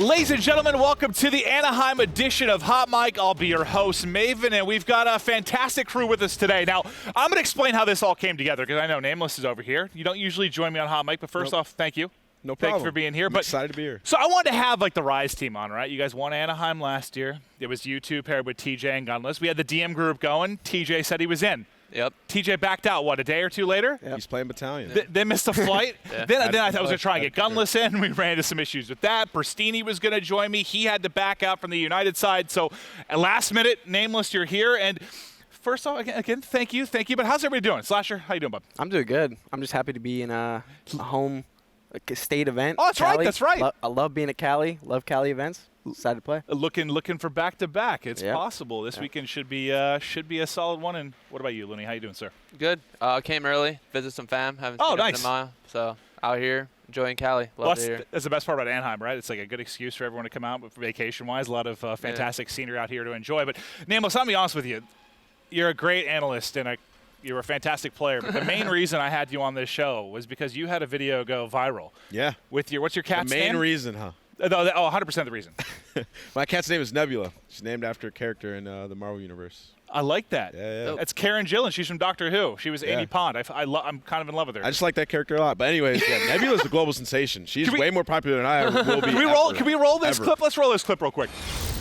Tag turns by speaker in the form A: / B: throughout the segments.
A: Ladies and gentlemen, welcome to the Anaheim edition of Hot Mic. I'll be your host, Maven, and we've got a fantastic crew with us today. Now, I'm going to explain how this all came together, because I know Nameless is over here. You don't usually join me on Hot Mic, but first off, thank you.
B: No problem.
A: Thank you for being here.
B: I'm excited to be here.
A: So I wanted to have like the Rise team on, right? You guys won Anaheim last year. It was you two paired with TJ and Gunless. We had the DM group going. TJ said he was in.
C: Yep.
A: TJ backed out, what, a day or two later?
B: Yep. He's playing Battalion.
A: They missed a flight.
C: Yeah.
A: Then I was going to try and get Gunless in. We ran into some issues with that. Pristini was going to join me. He had to back out from the United side. So at last minute, Nameless, you're here. And first off, again, thank you. But how's everybody doing? Slasher, how you doing, bud?
D: I'm doing good. I'm just happy to be in a home state event.
A: Oh, that's
D: Cali.
A: right. That's right.
D: I love being at Cali. Love Cali events. Excited to play.
A: Looking for back-to-back. It's
D: Yeah.
A: possible. This weekend should be a solid one. And what about you, Loony? How you doing, sir?
C: Good. Came early, visit some fam. Haven't
A: Oh,
C: seen them
A: nice.
C: in a mile. So out here, enjoying Cali. Love it here.
A: That's the best part about Anaheim, right? It's like a good excuse for everyone to come out, but vacation-wise, a lot of fantastic scenery out here to enjoy. But Nameless, I'll be honest with you. You're a great analyst and you're a fantastic player. But the main reason I had you on this show was because you had a video go viral.
B: Yeah.
A: With what's your cat's name?
B: The main reason, huh?
A: 100% the reason.
B: My cat's name is Nebula. She's named after a character in the Marvel Universe.
A: I like that.
B: Yeah.
A: That's Karen Gillan. She's from Doctor Who. She was Amy Pond. I'm kind of in love with her.
B: I just like that character a lot. But anyways, Nebula's a global sensation. She's way more popular than I ever will be.
A: Can we roll this clip? Let's roll this clip real quick.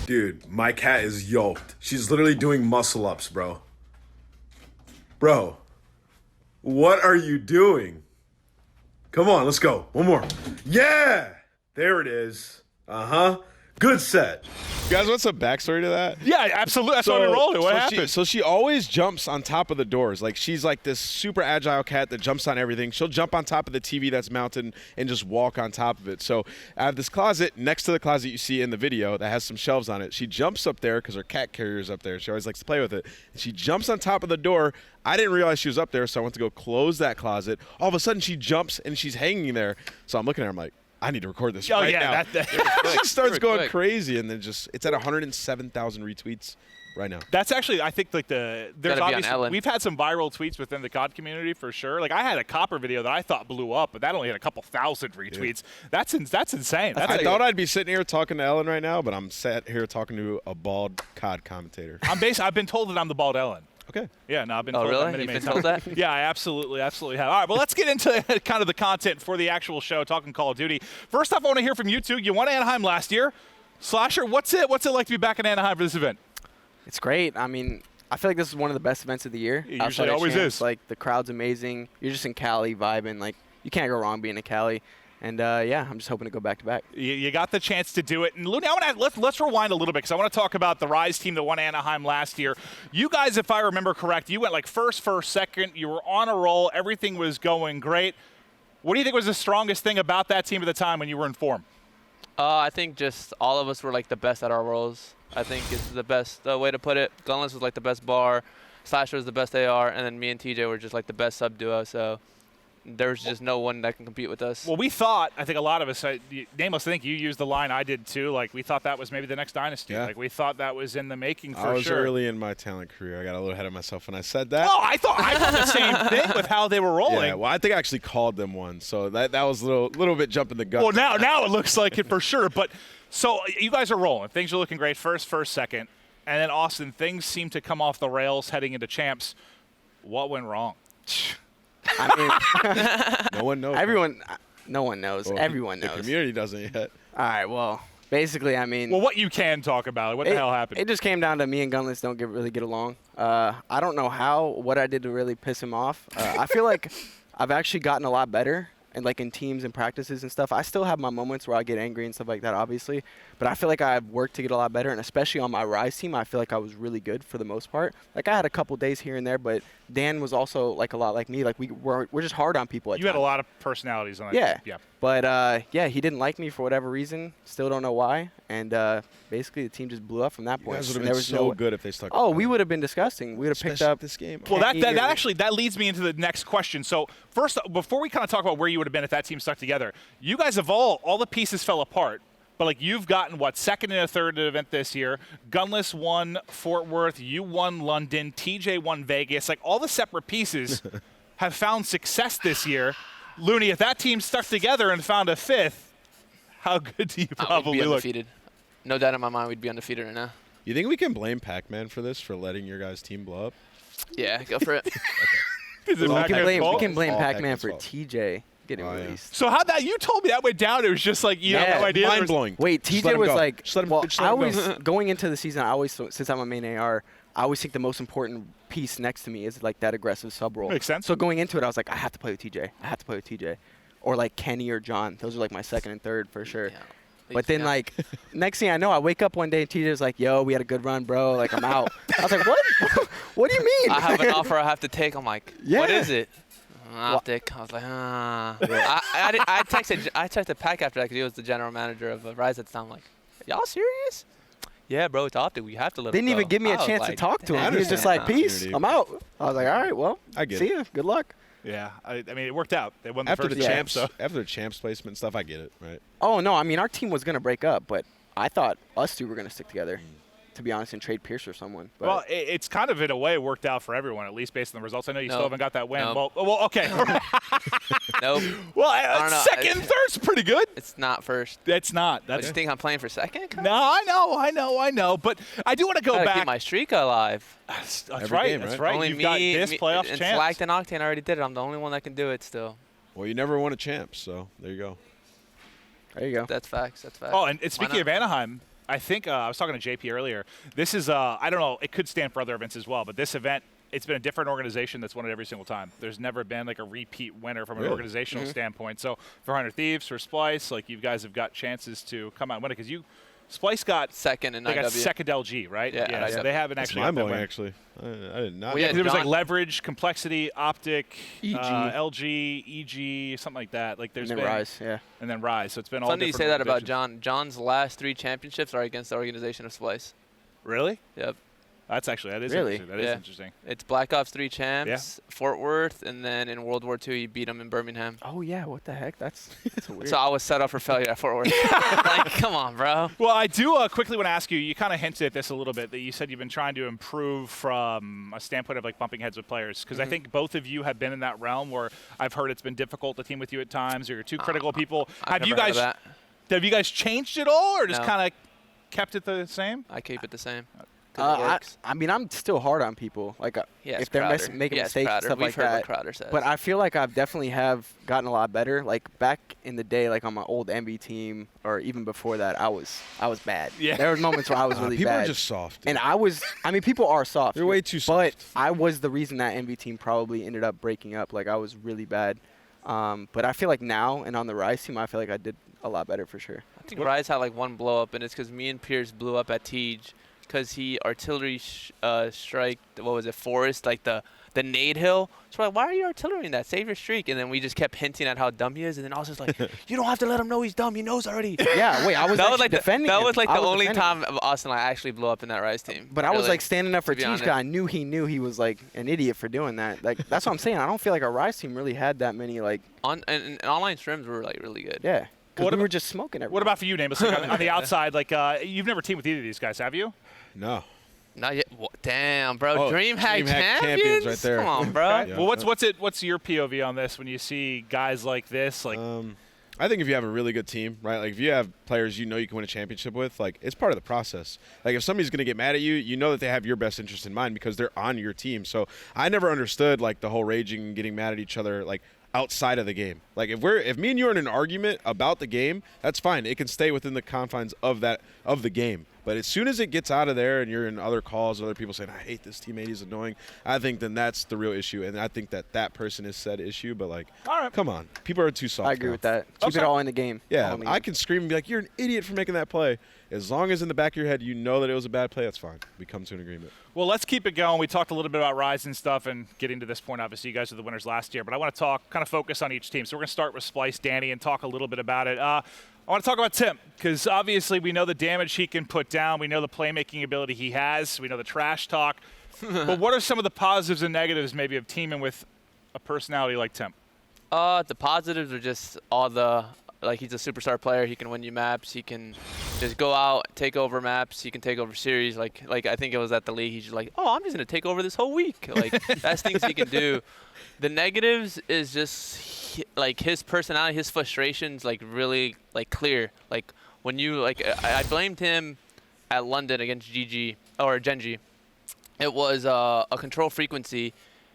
E: Dude, my cat is yoked. She's literally doing muscle ups, bro. Bro, what are you doing? Come on, let's go. One more. Yeah! There it is. Uh-huh. Good set.
B: You guys want some backstory to that?
A: Yeah, absolutely. That's why we rolled it. What happened?
B: She always jumps on top of the doors. Like, she's like this super agile cat that jumps on everything. She'll jump on top of the TV that's mounted and just walk on top of it. So I have this closet next to the closet you see in the video that has some shelves on it. She jumps up there because her cat carrier's up there. She always likes to play with it. And she jumps on top of the door. I didn't realize she was up there, so I went to go close that closet. All of a sudden, she jumps and she's hanging there. So I'm looking at her. I'm like, I need to record this right now. She starts going crazy, and then it's at 107,000 retweets right now.
A: That's actually, I think, like there's obviously we've had some viral tweets within the COD community for sure. Like I had a Copper video that I thought blew up, but that only had a couple thousand retweets. Yeah. That's insane.
B: I thought I'd be sitting here talking to Ellen right now, but I'm sat here talking to a bald COD commentator.
A: I've been told that I'm the bald Ellen.
B: Okay.
A: Yeah, no, I've been told
C: really?
A: that many
C: You've been
A: times.
C: told that?
A: Yeah, I absolutely have. All right, well, let's get into kind of the content for the actual show, talking Call of Duty. First off, I want to hear from you two. You won Anaheim last year. Slasher, what's it like to be back in Anaheim for this event?
D: It's great. I mean, I feel like this is one of the best events of the year.
A: It usually always is.
D: Like, the crowd's amazing. You're just in Cali vibing. Like, you can't go wrong being in Cali. And, I'm just hoping to go back-to-back.
A: You got the chance to do it. And, Loony, let's rewind a little bit because I want to talk about the Rise team that won Anaheim last year. You guys, if I remember correct, you went like first, second. You were on a roll. Everything was going great. What do you think was the strongest thing about that team at the time when you were in form?
C: I think just all of us were like the best at our roles. I think it's the best way to put it. Gunless was like the best bar. Slasher was the best AR. And then me and TJ were just like the best sub duo. So there's just no one that can compete with us.
A: Well, we thought, I think a lot of us, Nameless, I think you used the line, I did too, like we thought that was maybe the next dynasty.
B: Yeah.
A: Like we thought that was in the making for sure.
B: I was early in my talent career. I got a little ahead of myself when I said that.
A: Oh, I thought the same thing with how they were rolling.
B: Yeah, well, I think I actually called them one, so that was a little bit jumping the gun.
A: Well, now it looks like it for sure. But so you guys are rolling. Things are looking great. First, second. And then, Austin, things seem to come off the rails heading into champs. What went wrong?
D: I mean,
B: no one knows.
D: No one knows.
B: Well,
D: Everyone knows.
B: The community doesn't yet.
D: All right, well, basically, I mean.
A: Well, what you can talk about. What the hell happened?
D: It just came down to me and Gunless don't really get along. I don't know what I did to really piss him off. I feel like I've actually gotten a lot better. And like in teams and practices and stuff, I still have my moments where I get angry and stuff like that, obviously. But I feel like I've worked to get a lot better, and especially on my Rise team, I feel like I was really good for the most part. Like I had a couple days here and there, but Dan was also like a lot like me. Like we're just hard on people.
A: You had a lot of personalities on that.
D: Yeah.
A: Team. Yeah.
D: But he didn't like me for whatever reason. Still don't know why. And basically, the team just blew up from that point.
B: You guys would have been so good if they stuck.
D: Oh, we would have been disgusting. We would have picked up
B: this game.
A: Well, that leads me into the next question. So first, before we kind of talk about where you would have been if that team stuck together, you guys have all the pieces fell apart. But like you've gotten second and a third at the event this year. Gunless won Fort Worth. You won London. TJ won Vegas. Like all the separate pieces have found success this year. Loony, if that team stuck together and found a fifth, How good do you
C: We'd
A: probably
C: be
A: look?
C: undefeated. No doubt in my mind, we'd be undefeated right now.
B: You think we can blame Pac-Man for this, for letting your guys' team blow up?
C: Yeah, go for it.
A: Is it
B: Well,
D: We
A: Pac-Man's
D: can blame,
A: fault?
D: we can blame
B: All
D: Pac-Man
B: Pac-Man's
D: for
B: fault.
D: TJ getting
B: Oh, yeah.
D: released.
A: So how that you told me that went down? It was just like you
D: Yeah,
A: have no idea. There
B: Mind
A: was-
B: blowing.
D: Wait,
B: Just let
D: TJ
B: him
D: was
B: go.
D: like,
B: Just let him-
D: well,
B: just let
D: I
B: him go.
D: always, going into the season, I always, since I'm a main AR, I always think the most important piece next to me is like that aggressive sub role.
A: Makes sense.
D: So going into it, I was like, I have to play with TJ. I have to play with TJ. Or like Kenny or John. Those are like my second and third for sure.
C: Yeah.
D: But then, like, next thing I know, I wake up one day and TJ was like, yo, we had a good run, bro. Like, I'm out. I was like, what? What do you mean?
C: I have an offer I have to take. I'm like, what
D: Yeah.
C: is it? Optic. I was like, I texted Pac after that because he was the general manager of Rise at the time. I'm like, y'all serious? Yeah, bro, it's Optic. We have to let
D: Didn't
C: it
D: even
C: go.
D: give me a
C: I was
D: chance to
C: like,
D: talk to him.
C: damn.
D: He was just like, peace,
B: Opportunity.
D: I'm out. I was like, all right, well,
B: I get
D: see
B: it.
D: ya. Good luck.
A: Yeah, I mean it worked out. They won the
B: After
A: first
B: the
A: champ,
B: champs,
A: so
B: after the champs placement and stuff, I get it, right?
D: Oh, no, I mean, our team was going to break up, but I thought us two were going to stick together, to be honest, and trade Pierce or someone. But
A: well, it's kind of in a way worked out for everyone, at least based on the results. I know you still
C: No.
A: haven't got that win.
C: No.
A: Well, okay.
C: Nope.
A: well,
C: don't know.
A: second, third's pretty good.
C: It's not first.
A: That's not.
C: But
A: That's
C: you think I'm playing for second? Come
A: no, I know. But I do want to go
C: Gotta
A: back.
C: keep my streak alive.
A: That's
B: Every
A: right.
B: game,
A: That's
B: right?
A: right.
C: Only
A: You've
C: me,
A: got this playoff
C: and
A: chance.
C: Slacked and Octane already did it. I'm the only one that can do it still.
B: Well, you never won a champ, so there you go.
D: there you go.
C: That's facts. That's facts.
A: Oh, and
C: Why
A: speaking
C: not?
A: of Anaheim, I think I was talking to JP earlier. This is, I don't know, it could stand for other events as well, but this event, it's been a different organization that's won it every single time. There's never been like a repeat winner from an
B: Really?
A: organizational standpoint. So for 100 Thieves, for Splice, like you guys have got chances to come out and win it because Splice got
C: Second in
A: they got
C: IW.
A: second LG, right?
C: Yeah,
A: so
C: IW.
A: they haven't
B: That's
A: actually got that
B: mind-blowing,
A: win.
B: actually. I did not.
C: Well,
A: Yeah,
C: yeah,
A: 'cause it was like
C: John-
A: leverage, complexity, optic,
D: EG.
A: LG, EG, something like that. Like there's
D: And then
A: been
D: Rise, yeah.
A: and then Rise. So it's been all
C: Funny you
A: different
C: say that about
A: organizations.
C: John. John's last 3 championships are against the organization of Splice.
A: Really?
C: Yep.
A: That is
D: Really?
A: interesting. That is
C: Yeah.
A: interesting.
C: It's Black Ops 3 champs, Fort Worth, and then in World War II, he beat him in Birmingham.
D: Oh, yeah, what the heck? That's weird.
C: So I was set up for failure at Fort Worth. Like, come on, bro.
A: Well, I do quickly want to ask you. You kind of hinted at this a little bit that you said you've been trying to improve from a standpoint of like bumping heads with players because I think both of you have been in that realm where I've heard it's been difficult to team with you at times or you're too critical of people.
C: I've
A: Have you
C: never heard
A: guys
C: of that.
A: have you guys changed it all or just
C: No.
A: kind of kept it the same?
C: I keep it the same. 'Cause it
D: I,
C: works.
D: I mean, I'm still hard on people. Like,
C: Yes,
D: if they're
C: Crowder.
D: making
C: Yes,
D: mistakes and
C: Crowder.
D: stuff
C: We've
D: like
C: heard
D: that.
C: what Crowder says.
D: But I feel like I've definitely have gotten a lot better. Like back in the day, like on my old MB team, or even before that, I was bad.
A: Yeah.
D: There were moments where I was really
B: people
D: bad.
B: are just soft.
D: And I mean, people are soft.
B: They're way too
D: But
B: soft.
D: I was the reason that MB team probably ended up breaking up. Like I was really bad. But I feel like now and on the Rise team, I feel like I did a lot better for sure.
C: I think Rise had like one blow up, and it's because me and Pierce blew up at Tej because he artillery strike, what was it, Forest, like the nade hill. So we're like, why are you artillerying that? Save your streak. And then we just kept hinting at how dumb he is, and then I was just like, you don't have to let him know he's dumb. He knows already.
D: Yeah, wait, I was
C: That was
D: actually
C: like the,
D: defending
C: that
D: him.
C: was like
D: I
C: the only
D: defending him.
C: time Austin and I actually blew up in that Rise team.
D: But I was
C: Really.
D: like standing up for
C: to be
D: Tej
C: honest.
D: because I knew he was like an idiot for doing that. Like that's what I'm saying. I don't feel like our Rise team really had that many like
C: and online scrims were like really good.
D: yeah. Because
A: What
D: we
A: about-
D: were just smoking everything.
A: What about for you, Nameless? Like on the outside, like you've never teamed with either of these guys, have you?
B: No.
C: Not yet. Damn, bro.
B: Oh,
C: DreamHack
B: DreamHack
C: champions?
B: champions right there.
C: Come on, bro.
A: Okay.
B: Yeah.
A: Well, what's your POV on this when you see guys like this? Like,
B: I think if you have a really good team, right? Like if you have players you know you can win a championship with, like it's part of the process. Like if somebody's going to get mad at you, you know that they have your best interest in mind because they're on your team. So I never understood like the whole raging and getting mad at each other like outside of the game. Like if me and you are in an argument about the game, that's fine. It can stay within the confines of the game. But as soon as it gets out of there and you're in other calls, other people saying, I hate this teammate, he's annoying, I think then that's the real issue. And I think that person is said issue. But, like,
A: all right.
B: come on. People are too soft
D: I agree
B: now.
D: with that. Keep
A: Okay.
D: it all in the game.
B: Yeah,
D: All in the
B: I
D: game.
B: can scream and be like, you're an idiot for making that play. As long as in the back of your head you know that it was a bad play, that's fine. We come to an agreement.
A: Well, let's keep it going. We talked a little bit about Rise and stuff and getting to this point. Obviously, you guys are the winners last year, but I want to kind of focus on each team. So we're going to start with Splice, Danny, and talk a little bit about it. I want to talk about TEMP because obviously we know the damage he can put down. We know the playmaking ability he has. We know the trash talk. But what are some of the positives and negatives maybe of teaming with a personality like TEMP?
C: The positives are just all the, like, he's a superstar player. He can win you maps. He can just go out, take over maps. He can take over series. Like I think it was at the league. He's just like, oh, I'm just going to take over this whole week. Like, that's things he can do. The negatives is just like his personality, his frustrations, like really like clear. Like when you like, I blamed him at London against Genji. It was a control frequency.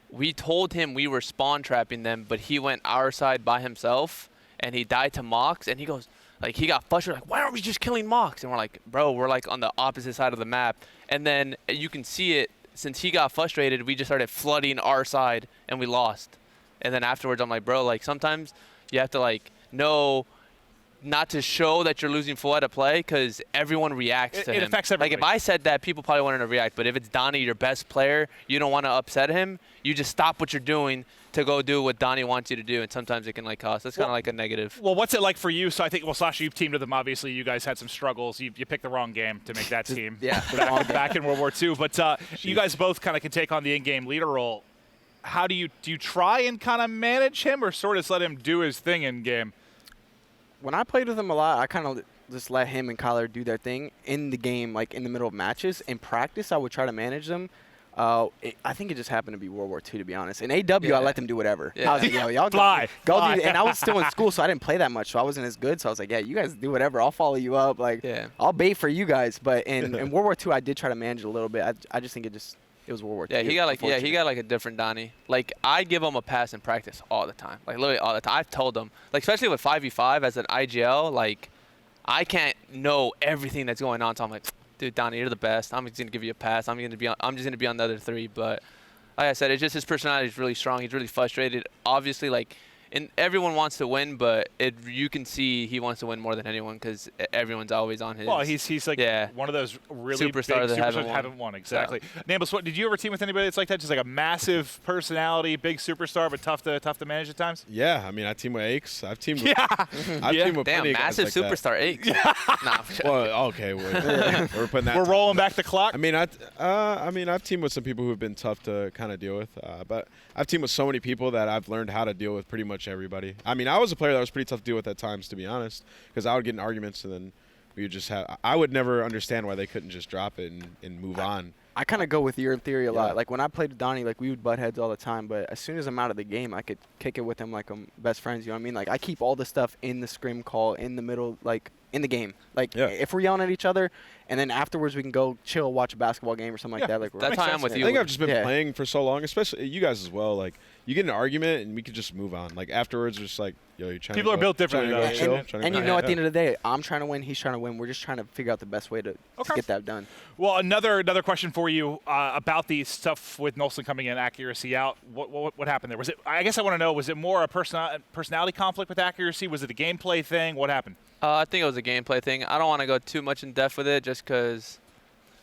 C: We told him we were spawn trapping them, but he went our side by himself, and he died to Mox, and he goes, like, he got frustrated, like, why aren't we just killing Mox? And we're like, bro, we're like on the opposite side of the map. And then you can see it, since he got frustrated, we just started flooding our side, and we lost. And then afterwards, I'm like, bro, like, sometimes you have to, like, know not to show that you're losing full out of play, because everyone reacts to him.
A: It affects everybody.
C: Like, if I said that, people probably wouldn't react. But if it's Donnie, your best player, you don't want to upset him. You just stop what you're doing to go do what Donnie wants you to do, and sometimes it can like cost. That's kind of like a negative.
A: Well, what's it like for you? So I think, well, Sasha, you've teamed with them. Obviously, you guys had some struggles. You picked the wrong game to make that team.
D: Yeah.
A: back in World War II. But you guys both kind of can take on the in-game leader role. How do you try and kind of manage him, or sort of just let him do his thing in game?
D: When I played with him a lot, I kind of just let him and Kyler do their thing in the game, like in the middle of matches. In practice, I would try to manage them. I think it just happened to be World War II, to be honest. In AW, I let them do whatever.
C: Yeah.
D: I was like, yo, y'all
A: Fly.
D: go do. And I was still in school, so I didn't play that much, so I wasn't as good. So I was like, yeah, you guys do whatever. I'll follow you up. Like, I'll bait for you guys. But in World War II, I did try to manage it a little bit. I just think it was World War II.
C: He got like a different Donnie. Like, I give him a pass in practice all the time. Like, literally all the time. I've told him, like, especially with 5v5 as an IGL, like, I can't know everything that's going on. So I'm like, dude, Donnie, you're the best. I'm just gonna give you a pass. I'm just gonna be on the other three. But like I said, it's just his personality is really strong. He's really frustrated. Obviously, like, and everyone wants to win, but you can see he wants to win more than anyone because everyone's always on his.
A: Well, he's like one of those really
C: superstars
A: big
C: that
A: superstars haven't won. Exactly. Yeah. Nameless, did you ever team with anybody that's like that? Just like a massive personality, big superstar, but tough to manage at times?
B: Yeah, I mean, I team with Aches. I've teamed with.
A: I've
B: teamed with
C: damn,
B: plenty of
C: massive
B: guys like
C: superstar Aches. Nah,
B: well, okay, we're putting that.
A: We're rolling back the clock.
B: I mean, I've teamed with some people who have been tough to kind of deal with, but I've teamed with so many people that I've learned how to deal with pretty much everybody. I mean, I was a player that was pretty tough to deal with at times, to be honest, because I would get in arguments and then we would just have. I would never understand why they couldn't just drop it and move on.
D: I kind of go with your theory a lot. Like, when I played with Donnie, like, we would butt heads all the time, but as soon as I'm out of the game, I could kick it with him like I'm best friends, you know what I mean? Like, I keep all the stuff in the scrim call, in the middle, like, in the game. Like, if we're yelling at each other, and then afterwards we can go chill, watch a basketball game or something like that. Like,
C: that's how I'm with you.
B: I think I've just been playing for so long, especially you guys as well. Like, you get in an argument and we could just move on. Like, afterwards, just like, yo, you're trying.
A: People are built differently, though.
D: And you know, at the end of the day, I'm trying to win, he's trying to win. We're just trying to figure out the best way to get that done.
A: Well, another question for you about the stuff with Nolson coming in, accuracy out. What happened there? Was it? I guess I want to know. Was it more a personality conflict with accuracy? Was it a gameplay thing? What happened?
C: I think it was a gameplay thing. I don't want to go too much in depth with it, just because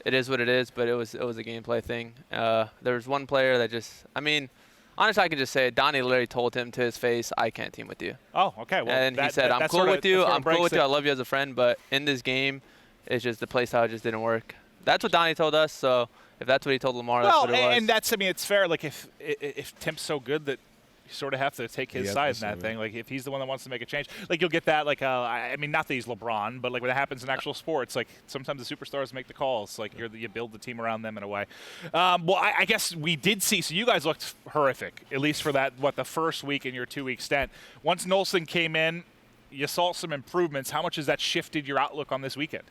C: it is what it is. But it was a gameplay thing. There was one player that just. I mean, honestly, I can just say it. Donnie literally told him to his face, "I can't team with you."
A: Oh, okay. Well,
C: and he said, "I'm cool with you. I'm cool with you. I love you as a friend, but in this game, it's just the playstyle just didn't work." That's what Donnie told us. So if that's what he told Lamar, that's what it was.
A: And that's, I mean, it's fair. Like, if Temp's so good that you sort of have to take his side in that thing. Like, if he's the one that wants to make a change, like, you'll get that. Like, I mean, not that he's LeBron, but like when it happens in actual sports, like sometimes the superstars make the calls. Like, you build the team around them in a way. Well, I guess we did see. So you guys looked horrific, at least for that the first week in your 2-week stint. Once Nolson came in, you saw some improvements. How much has that shifted your outlook on this weekend?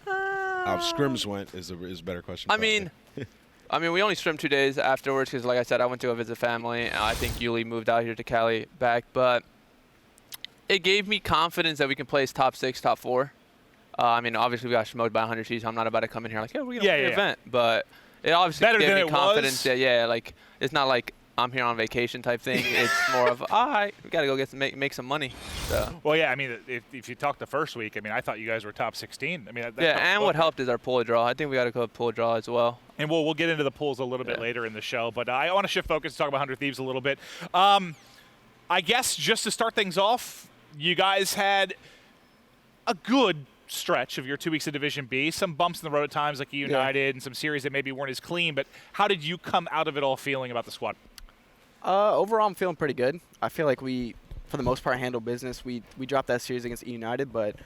B: How scrims went is a better question.
C: I mean, we only scrimmed 2 days afterwards because, like I said, I went to go visit family. I think Yuli moved out here to Cali back. But it gave me confidence that we can place top 6, top 4. I mean, obviously, we got smoked by 100 Gs. So I'm not about to come in here like, we're going to win the event. But it obviously gave me confidence. Like, it's not like I'm here on vacation type thing. It's more of, all right, we got to go make some money. So.
A: Well, yeah, I mean, if you talk the first week, I mean, I thought you guys were top 16. I mean,
C: and what helped is our pool draw. I think we got to go pool draw as well.
A: And we'll get into the pools a little bit later in the show. But I want to shift focus and talk about 100 Thieves a little bit. I guess just to start things off, you guys had a good stretch of your 2 weeks of Division B. Some bumps in the road at times, like United, and some series that maybe weren't as clean. But how did you come out of it all feeling about the squad?
D: Overall, I'm feeling pretty good. I feel like we, for the most part, handled business. We dropped that series against United, but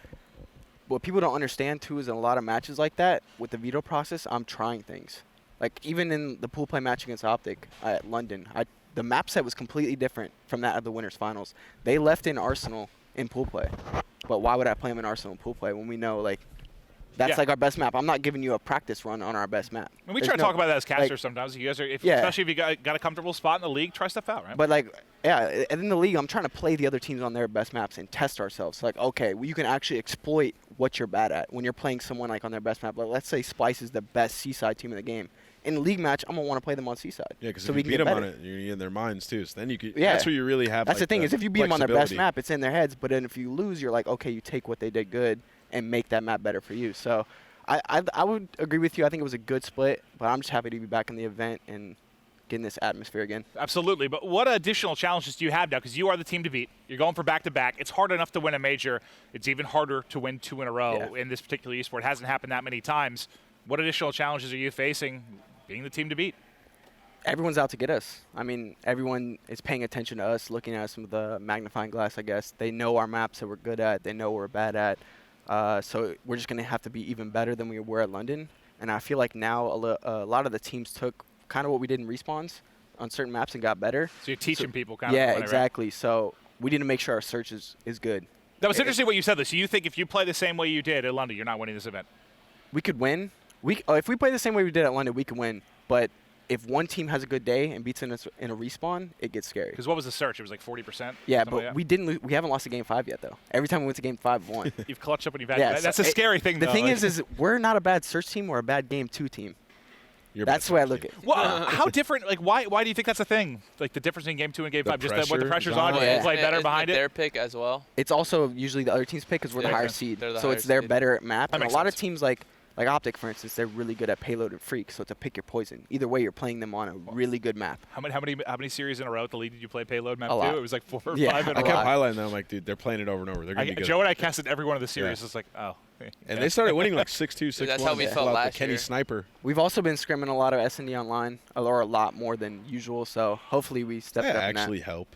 D: what people don't understand, too, is in a lot of matches like that, with the veto process, I'm trying things. Like, even in the pool play match against Optic at London, I the map set was completely different from that of the winners finals. They left in Arsenal in pool play, but why would I play them in Arsenal in pool play when we know like that's like our best map? I'm not giving you a practice run on our best map.
A: And we try to talk about that as casters sometimes. You guys are, especially if you got a comfortable spot in the league, try stuff out, right?
D: But like, yeah, and in the league, I'm trying to play the other teams on their best maps and test ourselves. Like, okay, well, you can actually exploit what you're bad at when you're playing someone like on their best map. Like, let's say Splice is the best Seaside team in the game. In a league match, I'm gonna want to play them on Seaside.
B: Yeah, because
D: so
B: if
D: we
B: you
D: can
B: beat
D: get
B: them on
D: better.
B: it, you're in their minds too. So then you could.
D: Yeah.
B: That's where you really have.
D: That's
B: like,
D: the thing is if you beat them on their best
B: flexibility.
D: map, it's in their heads. But then if you lose, you're like, okay, you take what they did good and make that map better for you. So I would agree with you. I think it was a good split, but I'm just happy to be back in the event and getting this atmosphere again.
A: Absolutely. But what additional challenges do you have now? Because you are the team to beat. You're going for back-to-back. It's hard enough to win a major. It's even harder to win 2 in a row in this particular esport. It hasn't happened that many times. What additional challenges are you facing being the team to beat?
D: Everyone's out to get us. I mean, everyone is paying attention to us, looking at us with the magnifying glass, I guess. They know our maps that we're good at. They know we're bad at. So we're just going to have to be even better than we were at London. And I feel like now a lot of the teams took kind of what we did in respawns on certain maps and got better.
A: So you're teaching people kind of.
D: Yeah, exactly. So we need to make sure our search is good.
A: That was interesting what you said, though. So you think if you play the same way you did at London, you're not winning this event?
D: We could win. If we play the same way we did at London, we can win. But if one team has a good day and beats us in a respawn, it gets scary.
A: Because what was the search? It was like 40%?
D: Yeah, but we didn't. We haven't lost a game 5 yet, though. Every time we went to game 5, we won.
A: You've clutched up when you've had
D: Yeah,
A: that's
D: so
A: a scary thing,
D: the
A: though.
D: thing
A: Like,
D: is we're not a bad search team. We're a bad game 2 team.
B: You're
D: That's the way I look at it.
A: well, how different? Like, why do you think that's a thing? Like the difference between game 2 and game
B: The
A: 5, just what the pressure's
B: pressure,
A: on,
B: yeah.
A: you play better
C: Isn't
A: behind it.
C: Their pick as well.
D: It's also usually the other team's pick because we're the
A: Yeah,
D: higher
A: okay.
D: seed.
C: They're the
D: So
C: higher
D: it's they're
C: seed.
D: better at map.
A: That
D: And a
A: makes
D: lot of
A: sense.
D: teams like Optic, for instance, they're really good at payload and freak. So it's to pick your poison. Either way, you're playing them on a really good map.
A: How many series in a row at the league did you play payload map
D: A lot.
A: 2? It was like 4 or
D: Yeah,
A: 5 in
B: I
A: a
B: kept
A: row.
B: highlighting them. I'm like, dude, they're playing it over and over. They're gonna be good.
A: Joe and I casted every one of the series.
B: Yeah.
A: It's like, oh.
B: And they started winning like 6-2, 6-1.
C: That's how we
B: Pull
C: felt
B: out
C: last
B: the Kenny
C: year.
B: Sniper.
D: We've also been scrimming a lot of S&D online, or a lot more than usual. So hopefully we step
B: That
D: up in that.
B: actually help.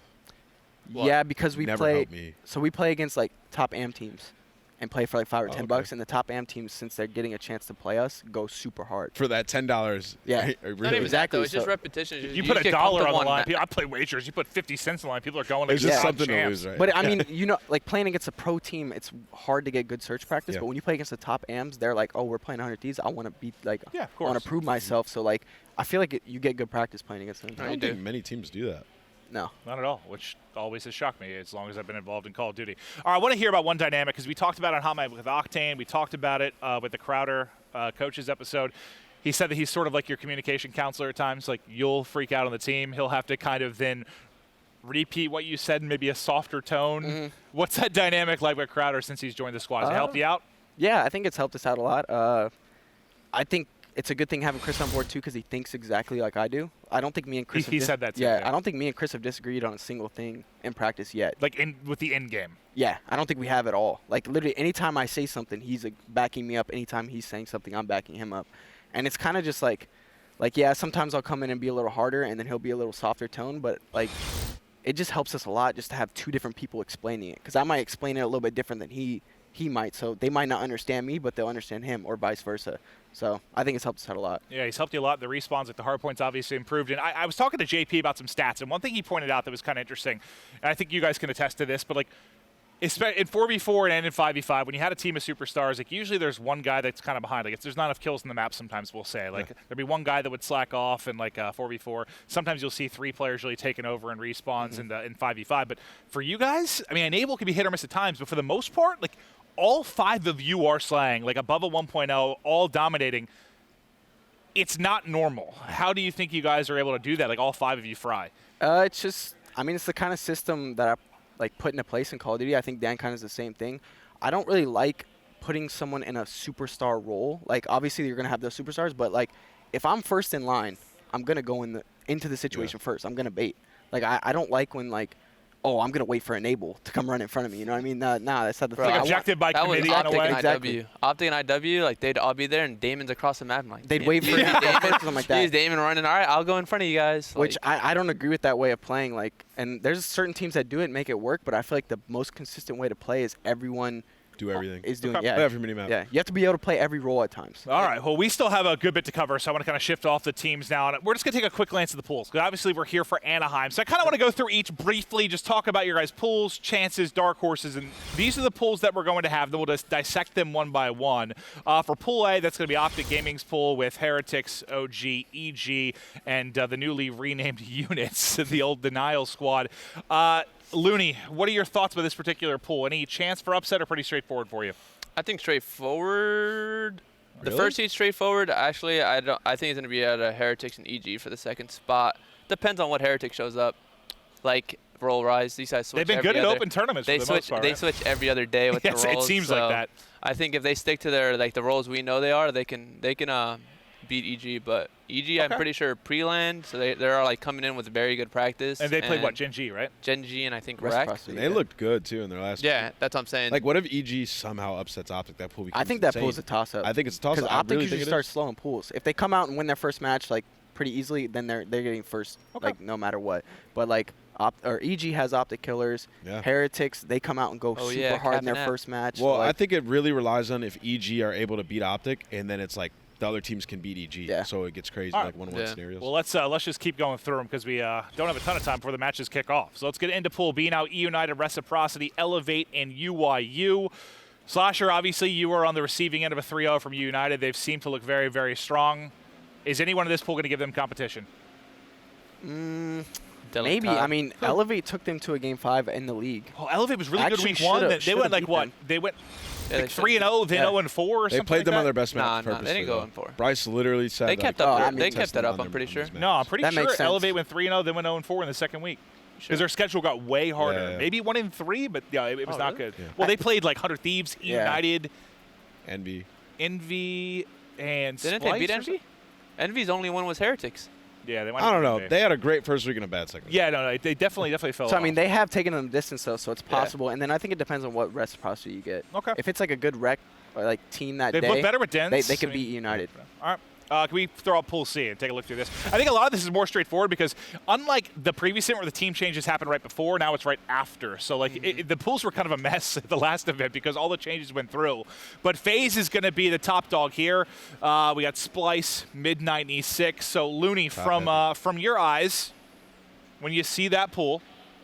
D: Yeah, because we
B: Never
D: play.
B: helped me.
D: So we play against like top AM teams, and play for like $5 or $10
B: okay.
D: bucks. And the top AM teams, since they're getting a chance to play us, go super hard.
B: For that $10.
D: Yeah.
B: Right?
C: Not
B: Really?
C: even
D: Exactly,
C: that, though. It's just
D: so-
C: repetition.
A: You put
C: get
A: $1 on the
C: comfortable
A: line.
C: that.
A: I play wagers. You put 50 cents on the line. People are going like
B: It's just
A: God
B: something to
A: champs.
B: lose, right?
D: But I mean, like playing against a pro team, it's hard to get good search practice.
B: Yeah.
D: But when you play against the top AMs, they're like, "Oh, we're playing 100 Ds. I want to beat like,
A: Yeah, of
D: I want
A: course.
D: to prove myself." So like, I feel like you get good practice playing against them.
B: I
C: you
B: don't
C: do.
B: think many teams do that.
D: No.
A: Not at all, which always has shocked me as long as I've been involved in Call of Duty. All right, I want to hear about one dynamic because we talked about it on Hotmine with Octane. We talked about it with the Crowder coaches episode. He said that he's sort of like your communication counselor at times. Like, you'll freak out on the team. He'll have to kind of then repeat what you said in maybe a softer tone.
D: Mm-hmm.
A: What's that dynamic like with Crowder since he's joined the squad? Has it helped you out?
D: Yeah, I think it's helped us out a lot. I think it's a good thing having Chris on board too because he thinks exactly like I do. I don't think me and Chris.
A: He said that too,
D: Yeah,
A: yeah.
D: I don't think me and Chris have disagreed on a single thing in practice yet.
A: Like with the end game.
D: Yeah, I don't think we have at all. Like literally, anytime I say something, he's like, backing me up. Anytime he's saying something, I'm backing him up. And it's kind of just like yeah, sometimes I'll come in and be a little harder, and then he'll be a little softer tone. But like, it just helps us a lot just to have 2 different people explaining it because I might explain it a little bit different than he might. So they might not understand me, but they'll understand him, or vice versa. So I think it's helped us out a lot.
A: Yeah, he's helped you a lot. The respawns, like the hard points, obviously improved. And I was talking to JP about some stats, and one thing he pointed out that was kind of interesting, and I think you guys can attest to this, but like in 4v4 and in 5v5, when you had a team of superstars, like usually there's one guy that's kind of behind. Like if there's not enough kills in the map, sometimes we'll say like there'd be one guy that would slack off in like 4v4. Sometimes you'll see 3 players really taking over in respawns in 5v5. But for you guys, I mean, Enable can be hit or miss at times, but for the most part, like all 5 of you are slaying, like above a 1.0, all dominating. It's not normal. How do you think you guys are able to do that? Like all 5 of you fry.
D: It's just, I mean, it's the kind of system that I like put into place in Call of Duty. I think Dan kind of is the same thing. I don't really like putting someone in a superstar role. Like obviously you're gonna have those superstars, but like if I'm first in line, I'm gonna go into the situation first. I'm gonna bait. Like I don't like when like, oh, I'm gonna wait for Enable to come run in front of me. You know what I mean? Nah, that's not the
C: Bro,
D: thing.
A: Like
D: I want-
A: objective by
C: That was
A: committee in a
C: Optic
A: way.
C: and
D: Exactly.
C: IW. Optic and IW, like they'd all be there, and Damon's across the map. I'm like,
D: They'd
C: "Damn,
D: wait for
C: you
D: him to
C: see
D: go
C: Damon?
D: first, something like
C: You see
D: that.
C: Damon running. All right, I'll go in front of you guys.
D: Which
C: Like,
D: I don't agree with that way of playing. Like, and there's certain teams that do it and make it work, but I feel like the most consistent way to play is everyone
B: do everything.
D: is doing
B: Play every mini-map.
D: Yeah, you have to be able to play every role at times.
A: All right. Well, we still have a good bit to cover, so I want to kind of shift off the teams now. And we're just going to take a quick glance at the pools, because obviously we're here for Anaheim. So I kind of want to go through each briefly, just talk about your guys' pools, chances, dark horses, and these are the pools that we're going to have. Then we'll just dissect them one by one. For Pool A, that's going to be Optic Gaming's pool with Heretics, OG, EG, and the newly renamed units, the old Denial Squad. Loony, what are your thoughts about this particular pool? Any chance for upset or pretty straightforward for you?
C: I think straightforward.
A: Really?
C: The first seed's straightforward. Actually, I think it's going to be at a Heretics and EG for the second spot. Depends on what Heretic shows up. Like Roll Rise, these guys switch.
A: They've been good at open tournaments
C: They
A: for the
C: switch.
A: most part,
C: They
A: right?
C: switch every other day with
A: Yes,
C: the
A: it
C: roles.
A: seems
C: so
A: like that.
C: I think if they stick to their the roles we know they are, they can beat EG. But EG, I'm pretty sure pre-land, so they're like coming in with very good practice.
A: And they played what, Gen G, right?
C: Gen G and I think Rack.
D: Reciprocity,
B: They looked good too in their last.
C: Yeah, that's what I'm saying.
B: Like, what if EG somehow upsets Optic? That pool becomes
D: I think that
B: insane.
D: pool's a toss-up.
B: I think it's a toss-up.
D: Because
B: I
D: Optic
B: really
D: usually
B: think it
D: starts
B: is.
D: slow in pools. If they come out and win their first match like pretty easily, then they're getting first, like no matter what. But like EG has Optic killers.
B: Yeah.
D: Heretics, they come out and go
C: Oh,
D: super
C: yeah,
D: hard in their
C: Captain F.
D: first match.
B: Well,
D: so,
B: I
D: like,
B: think it really relies on if EG are able to beat Optic, and then it's like the other teams can beat EG.
D: Yeah.
B: So it gets crazy,
A: All right.
B: like one-on-one
C: Yeah.
B: scenarios.
A: Well, let's just keep going through them because we don't have a ton of time before the matches kick off. So let's get into Pool B now. E United, Reciprocity, Elevate, and UYU. Slasher, obviously, you were on the receiving end of a 3-0 from U United. They've seemed to look very, very strong. Is anyone in this pool going to give them competition?
D: maybe. I mean, Elevate took them to a Game 5 in the league.
A: Oh, Elevate was really
D: Actually
A: good week one.
D: should've-
A: They went
D: should've
A: like
D: beat
A: what?
D: them.
A: They went
C: Yeah,
A: like
C: they
A: 3-0, then
D: Yeah.
A: 0-4 or
B: they
A: something
B: played
A: like
B: them
A: that?
B: on their best match
C: Nah,
B: purposely.
C: they didn't go
B: though.
C: in for.
B: Bryce literally said
C: They
B: that
C: kept
B: they
C: up.
B: were
C: They
B: testing
C: kept that
B: them
C: up.
B: on
C: I'm pretty
B: on
C: sure.
B: this match.
A: No, I'm pretty
D: That
A: sure
D: makes sense.
A: Elevate went 3-0, then went 0-4 in the second week. Because their schedule got way harder.
B: Yeah, yeah.
A: Maybe 1-3, but yeah, it was
C: Oh,
A: not
C: really?
A: good.
B: Yeah.
A: Well, they played like 100 Thieves, E
D: Yeah.
A: United,
B: Envy.
A: Envy, and
C: Didn't
A: Splice
C: they beat
A: or
C: Envy?
A: something?
C: Envy's only one was Heretics.
A: Yeah, they might
B: I
A: have
B: don't know.
A: been
B: They had a great first week and a bad second.
A: Yeah, no, they definitely fell
D: So, I
A: off.
D: mean, they have taken them distance, though, so it's possible. And then I think it depends on what Reciprocity you get.
A: Okay.
D: If it's like a good rec or like team that
A: They've
D: day,
A: looked better with Dens.
D: they can
A: I mean,
D: beat United.
A: All right. Can we throw out Pool C and take a look through this? I think a lot of this is more straightforward because unlike the previous event where the team changes happened right before, now it's right after. So like the pools were kind of a mess at the last event because all the changes went through. But FaZe is going to be the top dog here. We got Splice, mid-96. So Loony, from your eyes, when you see that pool,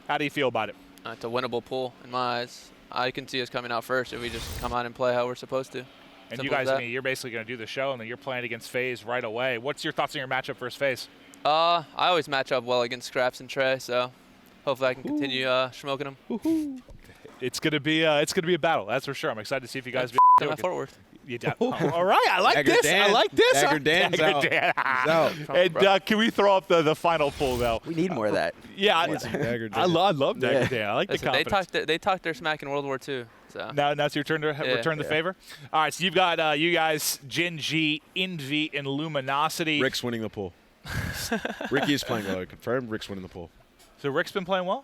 A: how do you feel about it?
C: It's a winnable pool in my eyes. I can see us coming out first if we just come out and play how we're supposed to.
A: And
C: Simple
A: you guys,
C: as
A: I
C: that.
A: mean, you're basically going to do the show, and then you're playing against FaZe right away. What's your thoughts on your matchup versus FaZe?
C: I always match up well against Scraps and Trey, so hopefully I can continue smoking them.
A: It's gonna be a battle, that's for sure. I'm excited to see if you guys.
C: Semi Fort Worth.
A: All right, I like
B: Dagger
A: this.
B: Dan.
A: I like this.
B: Dagger Dan's
A: Dagger
B: out.
A: Dan.
B: He's out.
A: And can we throw up the final poll though?
D: We need more of that.
A: Yeah,
B: Dagger
A: I
B: Dan.
A: love Dagger
D: Yeah.
A: Dan. I like
C: Listen,
A: the confidence.
C: they talked their smack in World War II. So.
A: Now it's your turn to return the
D: Yeah.
A: favor. All right, so you've got you guys, Gen G, Envy, and Luminosity.
B: Rick's winning the pool. Ricky is playing well. I confirmed. Rick's winning the pool.
A: So Rick's been playing well.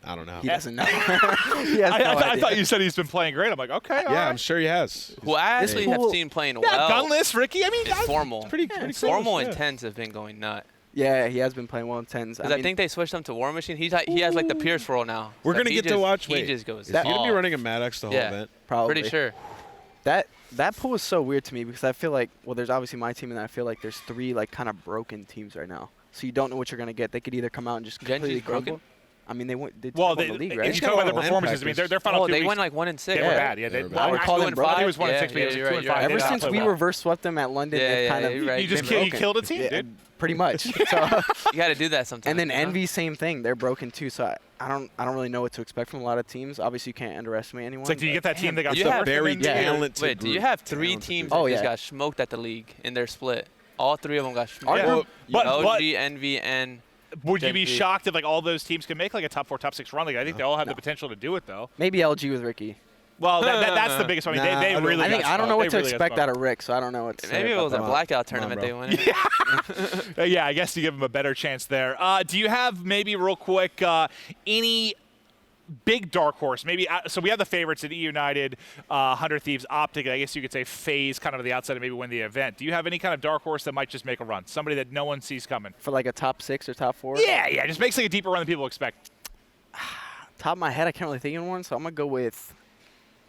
D: Uh,
B: I don't know.
D: He doesn't know. He has no
A: I
D: idea.
A: thought you said he's been playing great. I'm like, okay, all
B: Yeah,
A: right.
B: I'm sure he has.
C: Who I actually have
D: pool-
C: seen playing
A: Yeah,
C: well.
A: gunless, Ricky. I mean,
C: It's formal.
B: Pretty
C: Formal
B: close,
C: and
B: yeah.
C: tens have been going nut.
D: Yeah, he has been playing well in tens.
C: Because I think they switched him to War Machine. He has like the Pierce role now.
B: We're
C: So
B: gonna
C: he
B: get to
C: just-
B: watch.
C: He
B: Wait,
C: just goes.
B: is he gonna be
C: off.
B: running a Maddox the whole
C: Yeah.
B: event?
D: probably.
C: Pretty sure.
D: That pool is so weird to me because I feel like, well, there's obviously my team, and I feel like there's three like kind of broken teams right now. So you don't know what you're gonna get. They could either come out and just
C: Gen
D: completely
C: G's broken?
D: crumble. I mean, they won the league,
A: if
D: right?
A: you talk about their
B: Land
A: performances, I mean,
B: practice.
A: their final
C: Oh,
A: 2
C: they
A: weeks,
C: went like 1-6.
A: they were bad. Yeah,
B: They were
A: they,
B: bad.
D: I would call them
A: I thought he was 1-6,
C: Yeah,
A: but he was
C: yeah,
A: 2 and
C: you're
A: 5.
C: right.
D: Ever
A: They did not
D: since
A: play
D: we
A: well.
D: reverse swept them at London,
C: Yeah,
D: they've
C: yeah,
D: kind of
C: you're right.
A: You just
D: been
A: you
D: broken.
A: killed a team,
D: Yeah,
A: dude.
D: pretty much. So,
C: You got to do that sometimes.
D: and then
C: you know?
D: Envy, same thing. They're broken too. So I don't really know what to expect from a lot of teams. Obviously, you can't underestimate anyone.
A: It's like, do you get that team that got
C: You
A: so
C: have
B: very
A: worse?
B: talented.
C: Wait, do you
B: group.
C: have 3
B: Talented
C: teams
B: group.
C: that
D: Oh,
C: just
D: yeah.
C: got smoked at the league in their split? All 3 of them got
D: Our
C: smoked.
D: group-
A: But
C: OG, Envy, and
A: would you be
C: Gen G.
A: shocked if like all those teams can make like a top 4, top 6 run? Like, I think they all have the potential to do it, though.
D: Maybe LG with Ricky.
A: Well, that's the biggest one. I mean,
B: Nah,
A: they
B: I don't-
A: really.
D: I think
A: got
D: I don't know
A: smoked.
D: what
A: They
D: to
A: really got
D: expect
A: smoked.
D: out of Rick, so I don't know what to say.
C: maybe it
D: about
C: was a
D: that.
C: blackout
B: Come on,
C: tournament
B: bro.
C: they won.
A: Yeah, I guess you give them a better chance there. Do you have maybe real quick any big dark horse? Maybe so we have the favorites in E United, 100 Thieves, Optic. I guess you could say FaZe kind of to the outside and maybe win the event. Do you have any kind of dark horse that might just make a run? Somebody that no one sees coming?
D: For like a top 6 or top 4?
A: Yeah, just makes like a deeper run than people expect.
D: Top of my head, I can't really think of one, so I'm gonna go with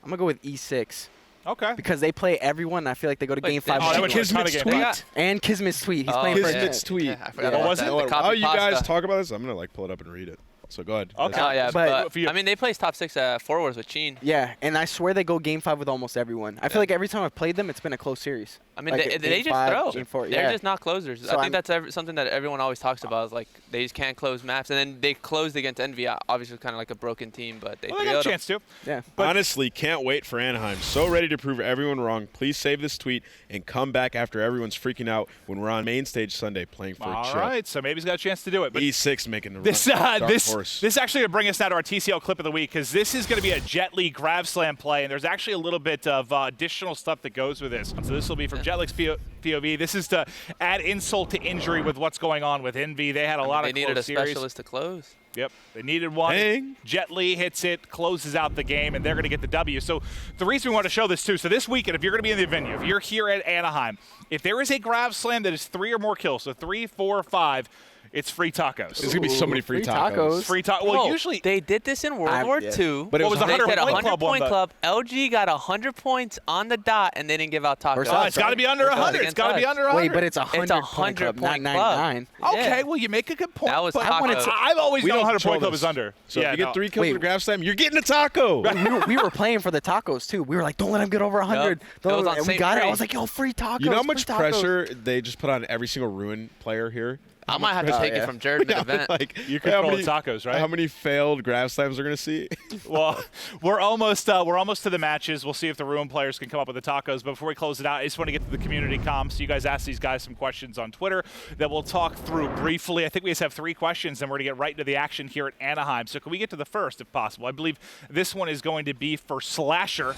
D: I'm going to go with E6.
A: Okay.
D: Because they play everyone, and I feel like they go to Game 5.
A: Oh, that was
B: Kismet's
A: a ton of game.
B: tweet.
D: And Kismet's tweet. He's playing for
B: Kismet's tweet.
C: Yeah, I forgot
A: What
C: about
A: was
C: that.
A: it?
C: The copy
B: While you guys
C: pasta.
B: talk about this, I'm going to pull it up and read it. So go ahead.
A: Okay.
C: Oh, yeah,
D: But-
C: but
A: For you.
C: I mean, they place top 6 forwards with Sheen.
D: Yeah, and I swear they go Game 5 with almost everyone. I feel like every time I've played them, it's been a close series.
C: I mean,
D: Like,
C: they
D: Game
C: just
D: 5,
C: throw.
D: Game 4,
C: They're
D: yeah.
C: just not closers.
D: So
C: I think that's something that everyone always talks about is like they just can't close maps. And then they closed against Envy. Obviously, kind of like a broken team, but they
A: Well, they got a
C: 3-0'd 'em.
A: chance to.
D: Yeah.
B: Honestly, can't wait for Anaheim. So ready to prove everyone wrong. Please save this tweet and come back after everyone's freaking out when we're on main stage Sunday playing for a
A: All
B: chip.
A: right, so maybe he's got a chance to do it. But
B: E6 making the
A: this
B: run. Dark
A: this
B: horse.
A: this is actually going to bring us now to our TCL clip of the week because this is going to be a Jet Li Grav Slam play, and there's actually a little bit of additional stuff that goes with this. So this will be from Jet Li's POV. This is to add insult to injury with what's going on with Envy. They had a lot
C: They
A: of
C: needed a
A: close series.
C: specialist to close.
A: Yep, they needed one.
B: Dang.
A: Jet Li hits it, closes out the game, and they're going to get the W. So the reason we want to show this too, so this weekend, if you're going to be in the venue, if you're here at Anaheim, if there is a Grav Slam that is 3 or more kills, so 3, 4, 5, it's free tacos.
B: There's going to be so many free
D: Free
B: tacos.
D: tacos.
A: Free tacos. Well,
C: Bro,
A: usually
C: they did this in World War
D: yeah.
C: II.
B: But it
A: What
B: was
A: was the
C: They
A: 100
C: said a
A: point club one,
C: 100-point
A: but-
C: club. LG got 100 points on the dot, and they didn't give out tacos.
D: Versus
A: it's got to be under 100. It's got to be under 100.
D: Wait, but it's a
C: It's a
D: 100 point club, not
C: 100-point club.
D: 99.
A: Okay,
C: Yeah.
A: well, you make a good point.
C: That was
A: but
C: tacos.
A: I've always
B: We
A: known
B: don't
A: 100
B: control
A: point club
B: this.
A: is under.
B: So
A: yeah,
B: if you
A: no.
B: get 3 kills
D: Wait.
B: with a Grav Slam, you're getting a taco.
D: we were playing for the tacos, too. We were like, don't let him get over 100.
C: It was on
D: And we
C: St.
D: got it. I
C: Mary's.
D: was like, yo, free tacos.
B: You know how
D: free
B: much
D: tacos.
B: pressure they just put on every single Ruin player here?
C: I might have to take it from Jared mid-event.
B: Like,
A: You
B: how
A: control
B: many
A: the tacos, right?
B: How many failed Grav Slams are going to see?
A: Well, we're almost to the matches. We'll see if the Ruin players can come up with the tacos. But before we close it out, I just want to get to the community comms. So you guys ask these guys some questions on Twitter that we'll talk through briefly. I think we just have 3 questions, and we're going to get right into the action here at Anaheim. So can we get to the first, if possible? I believe this one is going to be for Slasher.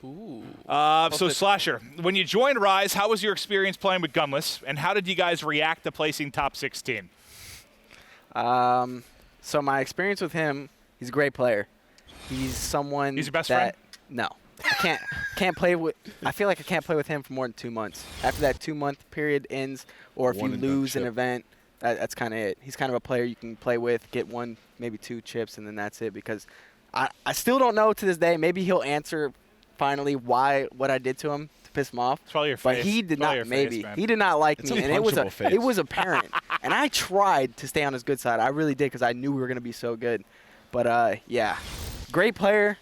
C: Ooh.
A: So Slasher, when you joined Rise, how was your experience playing with Gunless, and how did you guys react to placing top 16?
D: So my experience with him, he's a great player. He's someone
A: He's your best
D: that,
A: friend?
D: No. I can't play with. I feel like I can't play with him for more than 2 months. After that 2-month period ends, or if
B: One
D: you
B: and done
D: lose an
B: chip.
D: event, that's kind of it. He's kind of a player you can play with, get 1, maybe 2 chips, and then that's it. Because I still don't know to this day. Maybe he'll answer finally what I did to him to piss him off.
A: It's probably your
D: But
A: face.
D: he did
A: It's probably
D: not.
A: your
D: Maybe
A: face, man.
D: he did not like
B: It's
D: me,
B: a
D: and it was
B: punchable face.
D: it was apparent. And I tried to stay on his good side. I really did because I knew we were gonna be so good. But yeah, great player,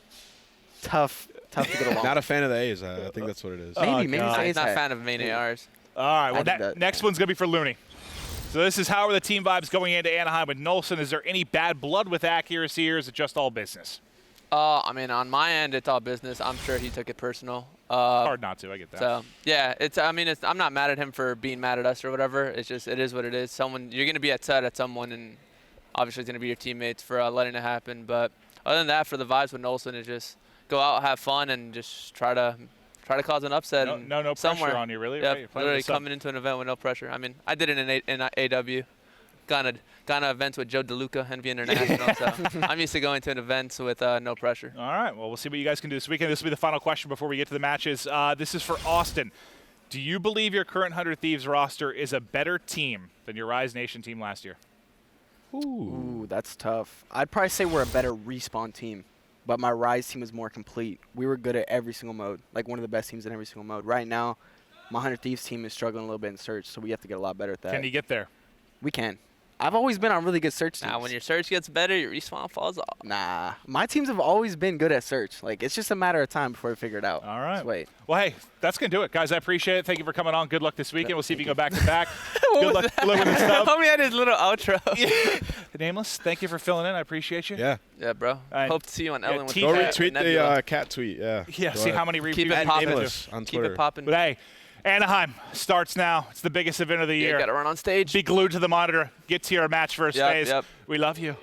D: tough to get along.
B: Not a fan of the A's. I think that's what it is.
D: maybe
A: God.
D: say
C: I'm
D: it's
C: not a
D: that.
C: fan of main ARs.
A: All right, well,
D: I did that.
A: next one's going to be for Loony. So this is how are the team vibes going into Anaheim with Nolson. Is there any bad blood with accuracy, or is it just all business?
C: I mean, on my end, it's all business. I'm sure he took it personal.
A: Hard not to, I get that.
C: So yeah, I'm not mad at him for being mad at us or whatever. It's just it is what it is. You're gonna be upset at someone, and obviously it's gonna be your teammates for letting it happen. But other than that, for the vibes with Nolson, is just go out, have fun, and just try to cause an upset. and
A: no pressure
C: somewhere.
A: on you, really?
C: Yeah,
A: Right, you're playing
C: literally
A: with the sub.
C: coming into an event with no pressure. I mean, I did it in AW. Gone to events with Joe DeLuca, NV International. So I'm used to going to events with no pressure.
A: All right, well, we'll see what you guys can do this weekend. This will be the final question before we get to the matches. This is for Austin. Do you believe your current 100 Thieves roster is a better team than your Rise Nation team last year?
D: Ooh, that's tough. I'd probably say we're a better respawn team, but my Rise team is more complete. We were good at every single mode, like one of the best teams in every single mode. Right now, my 100 Thieves team is struggling a little bit in search, so we have to get a lot better at that.
A: Can you get there?
D: We can. I've always been on really good search teams.
C: Now, when your search gets better, your respawn falls off.
D: Nah, my teams have always been good at search. Like, it's just a matter of time before we figure it out.
A: All right.
D: Just wait.
A: Well, hey, that's going to do it. Guys, I appreciate it. Thank you for coming on. Good luck this weekend. We'll see if you can go back to back. Good luck with the stuff.
C: Homie had his little outro.
A: Nameless, thank you for filling in. I appreciate you.
B: Yeah.
C: Yeah, bro.
A: right.
C: Hope to see you on Ellen with
A: Go
B: Go
C: Cat
B: retweet
C: and Nebula.
B: the cat tweet. Yeah.
A: Yeah,
B: Go
A: see
B: ahead.
A: how many
C: Keep
A: retweets
C: it popping.
B: Nameless on
C: Keep
B: Twitter.
C: it popping.
A: But hey, Anaheim starts now. It's the biggest event of the
C: Yeah,
A: year.
C: got to run on stage.
A: Be glued to the monitor. Get to your match first
C: Yep,
A: phase.
C: yep.
A: We love you.